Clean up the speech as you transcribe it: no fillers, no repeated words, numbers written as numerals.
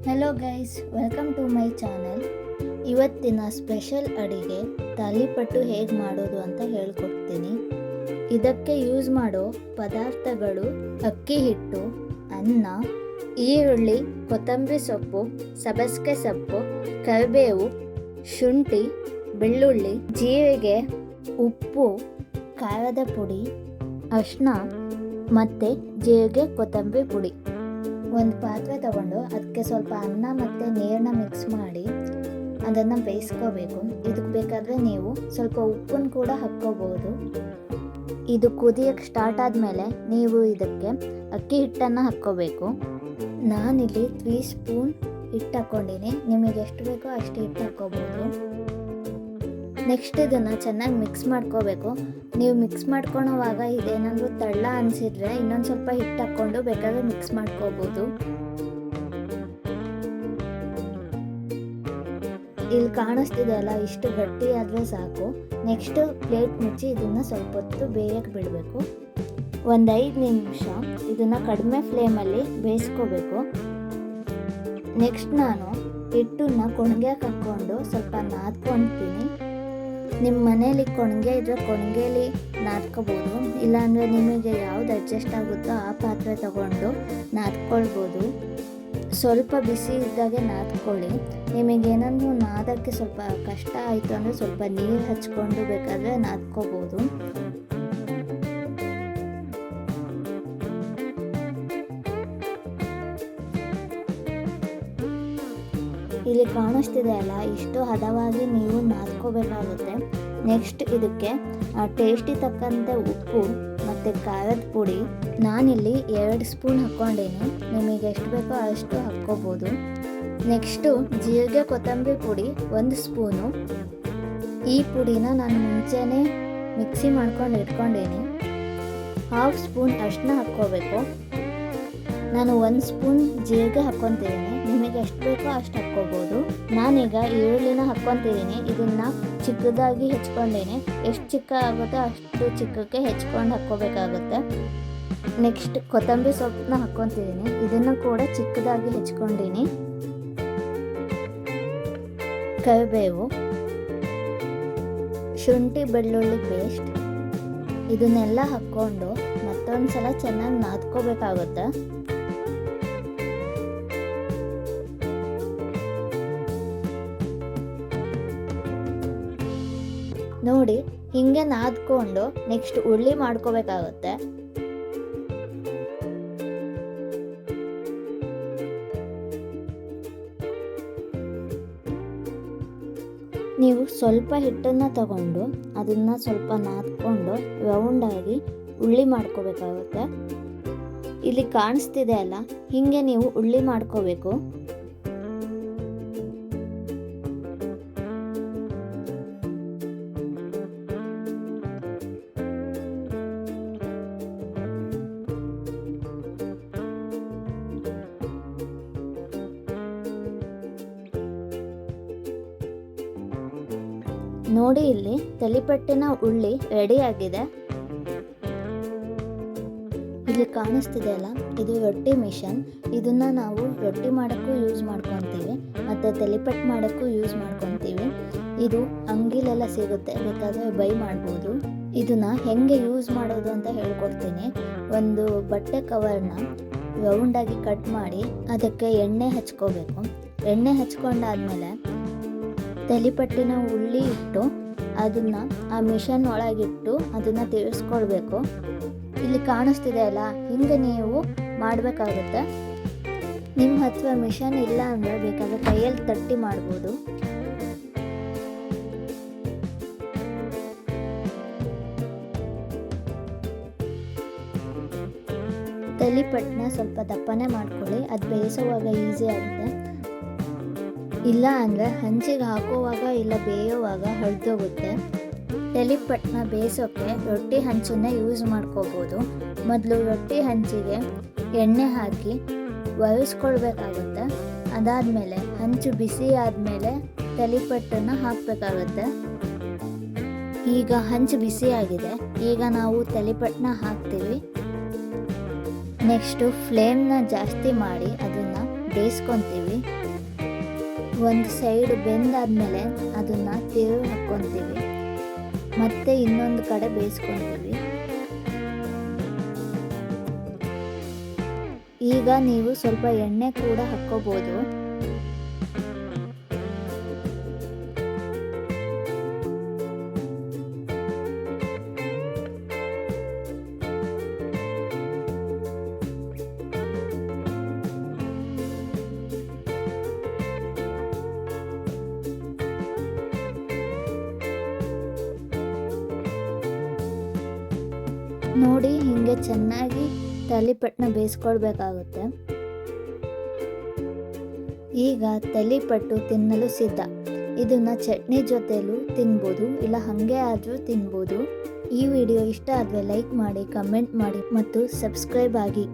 Hello guys, welcome to my channel. ಇವತ್ತಿನ special ಅಡಿಗೆ ತಾಲಿಪಟ್ಟು ಹೇಗೆ ಮಾಡೋದು ಅಂತ ಹೇಳ್ಕೊಡ್ತೀನಿ. ಇದಕ್ಕೆ ಯೂಸ್ ಮಾಡೋ ಪದಾರ್ಥಗಳು ಅಕ್ಕಿ ಹಿಟ್ಟು, ಅನ್ನ, ಈರುಳ್ಳಿ, ಕೊತ್ತಂಬರಿ ಸೊಪ್ಪು, ಸಬ್ಬಸಿಗೆ ಸೊಪ್ಪು, ಕರಿಬೇವು, ಶುಂಠಿ, ಬೆಳ್ಳುಳ್ಳಿ, ಜೀರಿಗೆ, ಉಪ್ಪು, ಖಾರದ ಪುಡಿ, ಅರಿಶಿನ ಮತ್ತು ಜೀರಿಗೆ ಕೊತ್ತಂಬರಿ ಪುಡಿ. ಒಂದು ಪಾತ್ರೆ ತಗೊಂಡು ಅದಕ್ಕೆ ಸ್ವಲ್ಪ ಅನ್ನ ಮತ್ತು ನೀರನ್ನ ಮಿಕ್ಸ್ ಮಾಡಿ ಅದನ್ನು ಬೇಯಿಸ್ಕೋಬೇಕು. ಇದಕ್ಕೆ ಬೇಕಾದರೆ ನೀವು ಸ್ವಲ್ಪ ಉಪ್ಪನ್ನು ಕೂಡ ಹಾಕ್ಕೋಬೋದು. ಇದು ಕುದಿಯೋಕ್ಕೆ ಸ್ಟಾರ್ಟ್ ಆದಮೇಲೆ ನೀವು ಇದಕ್ಕೆ ಅಕ್ಕಿ ಹಿಟ್ಟನ್ನು ಹಾಕ್ಕೋಬೇಕು. ನಾನಿಲ್ಲಿ 3 ಸ್ಪೂನ್ ಹಿಟ್ಟು ಹಾಕ್ಕೊಂಡಿನಿ. ನಿಮಗೆ ಎಷ್ಟು ಬೇಕೋ ಅಷ್ಟು ಹಿಟ್ಟು ಹಾಕ್ಕೋಬೋದು. ನೆಕ್ಸ್ಟ್ ಇದನ್ನು ಚೆನ್ನಾಗಿ ಮಿಕ್ಸ್ ಮಾಡ್ಕೋಬೇಕು. ನೀವು ಮಿಕ್ಸ್ ಮಾಡ್ಕೊಳೋವಾಗ ಇದೇನಾದರೂ ತಳ್ಳ ಅನಿಸಿದ್ರೆ ಇನ್ನೊಂದು ಸ್ವಲ್ಪ ಹಿಟ್ಟು ಹಾಕ್ಕೊಂಡು ಬೇಕಾದ್ರೆ ಮಿಕ್ಸ್ ಮಾಡ್ಕೋಬೋದು. ಇಲ್ಲಿ ಕಾಣಿಸ್ತಿದೆ ಅಲ್ಲ, ಇಷ್ಟು ಗಟ್ಟಿ ಆದರೆ ಸಾಕು. ನೆಕ್ಸ್ಟ್ ಪ್ಲೇಟ್ ಮುಚ್ಚಿ ಇದನ್ನು ಸ್ವಲ್ಪ ಹೊತ್ತು ಬೇಯಕ್ಕೆ ಬಿಡಬೇಕು. ಒಂದು 5 ನಿಮಿಷ ಇದನ್ನು ಕಡಿಮೆ ಫ್ಲೇಮಲ್ಲಿ ಬೇಯಿಸ್ಕೋಬೇಕು. ನೆಕ್ಸ್ಟ್ ನಾನು ಹಿಟ್ಟನ್ನು ಕೊಣಗ್ಯಾಕೆ ಹಾಕ್ಕೊಂಡು ಸ್ವಲ್ಪ ನಾದ್ಕೊಳ್ತೀನಿ. ನಿಮ್ಮ ಮನೇಲಿ ಕೊಣಗೆ ಇದ್ದರೆ ಕೊಣಗೆಲಿ ನಾದ್ಕೋಬೋದು, ಇಲ್ಲಾಂದರೆ ನಿಮಗೆ ಯಾವ್ದು ಅಡ್ಜಸ್ಟ್ ಆಗುತ್ತೋ ಆ ಪಾತ್ರೆ ತಗೊಂಡು ನಾದ್ಕೊಳ್ಬೋದು. ಸ್ವಲ್ಪ ಬಿಸಿ ಇದ್ದಾಗೆ ನಾದ್ಕೊಳ್ಳಿ. ನಿಮಗೇನಾದರೂ ನಾದಕ್ಕೆ ಸ್ವಲ್ಪ ಕಷ್ಟ ಆಯಿತು ಅಂದರೆ ಸ್ವಲ್ಪ ನೀರು ಹಚ್ಕೊಂಡು ಬೇಕಾದರೆ ನಾದ್ಕೋಬೋದು. ಇಲ್ಲಿ ಕಾಣಿಸ್ತಿದೆ ಅಲ್ಲ, ಇಷ್ಟು ಹದವಾಗಿ ನೀವು ನಾದ್ಕೋಬೇಕಾಗುತ್ತೆ. ನೆಕ್ಸ್ಟ್ ಇದಕ್ಕೆ ಟೇಸ್ಟಿ ತಕ್ಕಂತೆ ಉಪ್ಪು ಮತ್ತು ಖಾರದ ಪುಡಿ ನಾನಿಲ್ಲಿ 2 ಸ್ಪೂನ್ ಹಾಕ್ಕೊಂಡೇನಿ. ನಿಮಗೆ ಎಷ್ಟು ಬೇಕೋ ಅಷ್ಟು ಹಾಕ್ಕೋಬೋದು. ನೆಕ್ಸ್ಟು ಜೀರಿಗೆ ಕೊತ್ತಂಬರಿ ಪುಡಿ 1 ಸ್ಪೂನು. ಈ ಪುಡಿನ ನಾನು ಮುಂಚೆನೇ ಮಿಕ್ಸಿ ಮಾಡ್ಕೊಂಡು ಇಟ್ಕೊಂಡೇನಿ. 1/2 ಸ್ಪೂನ್ ಅರಿಶಿನ ಹಾಕ್ಕೋಬೇಕು. ನಾನು 1 ಸ್ಪೂನ್ ಜೀರಿಗೆ ಹಾಕ್ಕೊತಿದ್ದೀನಿ. ನಿಮಗೆ ಎಷ್ಟು ಬೇಕೋ ಅಷ್ಟು ಹಾಕ್ಕೋಬೋದು. ನಾನೀಗ ಈರುಳ್ಳಿನ ಹಾಕ್ಕೊತಿದ್ದೀನಿ. ಇದನ್ನು ಚಿಕ್ಕದಾಗಿ ಹೆಚ್ಕೊಂಡೇನೆ. ಎಷ್ಟು ಚಿಕ್ಕ ಆಗುತ್ತೋ ಅಷ್ಟು ಚಿಕ್ಕಕ್ಕೆ ಹೆಚ್ಕೊಂಡು ಹಾಕ್ಕೋಬೇಕಾಗುತ್ತೆ. ನೆಕ್ಸ್ಟ್ ಕೊತ್ತಂಬರಿ ಸೊಪ್ಪನ್ನ ಹಾಕ್ಕೊತಿದ್ದೀನಿ. ಇದನ್ನು ಕೂಡ ಚಿಕ್ಕದಾಗಿ ಹೆಚ್ಕೊಂಡೀನಿ. ಕರಿಬೇವು, ಶುಂಠಿ ಬೆಳ್ಳುಳ್ಳಿ ಪೇಸ್ಟ್ ಇದನ್ನೆಲ್ಲ ಹಾಕ್ಕೊಂಡು ಮತ್ತೊಂದು ಸಲ ಚೆನ್ನಾಗಿ ನಾದ್ಕೋಬೇಕಾಗುತ್ತೆ. ನೋಡಿ, ಹೀಗೆ ನಾದ್ಕೊಂಡು ನೆಕ್ಸ್ಟ್ ಉಳ್ಳಿ ಮಾಡ್ಕೋಬೇಕಾಗುತ್ತೆ. ನೀವು ಸ್ವಲ್ಪ ಹಿಟ್ಟನ್ನು ತಗೊಂಡು ಅದನ್ನು ಸ್ವಲ್ಪ ನಾದ್ಕೊಂಡು ರೌಂಡಾಗಿ ಉಳ್ಳಿ ಮಾಡ್ಕೋಬೇಕಾಗುತ್ತೆ. ಇಲ್ಲಿ ಕಾಣಿಸ್ತಿದೆ ಅಲ್ಲ, ಹೀಗೆ ನೀವು ಉಳ್ಳಿ ಮಾಡ್ಕೋಬೇಕು. ನೋಡಿ, ಇಲ್ಲಿ ತಾಲಿಪಟ್ಟಿನ ಉಳ್ಳಿ ರೆಡಿ ಆಗಿದೆ. ಇಲ್ಲಿ ಕಾಣಿಸ್ತಿದೆ ಅಲ್ಲ, ಇದು ರೊಟ್ಟಿ ಮಿಷನ್. ಇದನ್ನು ನಾವು ರೊಟ್ಟಿ ಮಾಡೋಕ್ಕೂ ಯೂಸ್ ಮಾಡ್ಕೊತೀವಿ ಮತ್ತು ತಾಲಿಪಟ್ಟು ಮಾಡೋಕ್ಕೂ ಯೂಸ್ ಮಾಡ್ಕೊತೀವಿ. ಇದು ಅಂಗಡಿಲೆಲ್ಲ ಸಿಗುತ್ತೆ, ಬೇಕಾದರೆ ಬೈ ಮಾಡ್ಬೋದು. ಇದನ್ನು ಹೆಂಗೆ ಯೂಸ್ ಮಾಡೋದು ಅಂತ ಹೇಳ್ಕೊಡ್ತೀನಿ. ಒಂದು ಬಟ್ಟೆ ಕವರ್ನ ರೌಂಡಾಗಿ ಕಟ್ ಮಾಡಿ ಅದಕ್ಕೆ ಎಣ್ಣೆ ಹಚ್ಕೋಬೇಕು. ಎಣ್ಣೆ ಹಚ್ಕೊಂಡಾದ್ಮೇಲೆ ತಾಲಿಪಟ್ಟಿನ ಉಳ್ಳಿ ಇಟ್ಟು ಅದನ್ನು ಆ ಮಿಷನ್ ಒಳಗಿಟ್ಟು ಅದನ್ನು ತಿರ್ಸ್ಕೊಳ್ಬೇಕು. ಇಲ್ಲಿ ಕಾಣಿಸ್ತಿದೆ ಅಲ್ಲ, ಹಿಂಗೆ ನೀವು ಮಾಡಬೇಕಾಗುತ್ತೆ. ನಿಮ್ಮ ಹತ್ರ ಮಿಷನ್ ಇಲ್ಲ ಅಂದರೆ ಬೇಕಾದರೆ ಕೈಯಲ್ಲಿ ತಟ್ಟಿ ಮಾಡ್ಬೋದು. ತಾಲಿಪಟ್ಟನ್ನ ಸ್ವಲ್ಪ ದಪ್ಪನೆ ಮಾಡ್ಕೊಳ್ಳಿ, ಅದು ಬೇಯಿಸೋವಾಗ ಈಸಿ ಆಗುತ್ತೆ. ಇಲ್ಲ ಅಂದರೆ ಹಂಚಿಗೆ ಹಾಕುವಾಗ ಇಲ್ಲ ಬೇಯೋವಾಗ ಹರಿದೋಗುತ್ತೆ. ತಾಲಿಪಟ್ಟನ್ನ ಬೇಯಿಸೋಕ್ಕೆ ರೊಟ್ಟಿ ಹಂಚನ್ನೇ ಯೂಸ್ ಮಾಡ್ಕೋಬೋದು. ಮೊದಲು ರೊಟ್ಟಿ ಹಂಚಿಗೆ ಎಣ್ಣೆ ಹಾಕಿ ಒರೆಸ್ಕೊಳ್ಬೇಕಾಗುತ್ತೆ. ಅದಾದಮೇಲೆ ಹಂಚು ಬಿಸಿ ಆದಮೇಲೆ ತಾಲಿಪಟ್ಟನ್ನು ಹಾಕಬೇಕಾಗುತ್ತೆ. ಈಗ ಹಂಚು ಬಿಸಿಯಾಗಿದೆ. ಈಗ ನಾವು ತಾಲಿಪಟ್ಟನ್ನ ಹಾಕ್ತೀವಿ. ನೆಕ್ಸ್ಟು ಫ್ಲೇಮ್ನ ಜಾಸ್ತಿ ಮಾಡಿ ಅದನ್ನು ಬೇಯಿಸ್ಕೊತೀವಿ. ಒಂದು ಸೈಡ್ ಬೆಂದಾದ್ಮೇಲೆ ಅದನ್ನು ತಿರುಗಿ ಹಾಕ್ಕೊತೀವಿ, ಮತ್ತೆ ಇನ್ನೊಂದು ಕಡೆ ಬೇಯಿಸ್ಕೊತೀವಿ. ಈಗ ನೀವು ಸ್ವಲ್ಪ ಎಣ್ಣೆ ಕೂಡ ಹಾಕ್ಕೋಬೋದು. ನೋಡಿ, ಹೀಗೆ ಚೆನ್ನಾಗಿ ತಾಲಿಪಟ್ಟನ್ನ ಬೇಯಿಸ್ಕೊಳ್ಬೇಕಾಗುತ್ತೆ. ಈಗ ತಾಲಿಪಟ್ಟು ತಿನ್ನಲು ಸಿದ್ಧ. ಇದನ್ನ ಚಟ್ನಿ ಜೊತೆಲೂ ತಿನ್ಬೋದು, ಇಲ್ಲ ಹಾಗೆ ಆದರೂ ತಿನ್ಬೋದು. ಈ ವಿಡಿಯೋ ಇಷ್ಟ ಆದರೆ ಲೈಕ್ ಮಾಡಿ, ಕಮೆಂಟ್ ಮಾಡಿ ಮತ್ತು ಸಬ್ಸ್ಕ್ರೈಬ್ ಆಗಿ.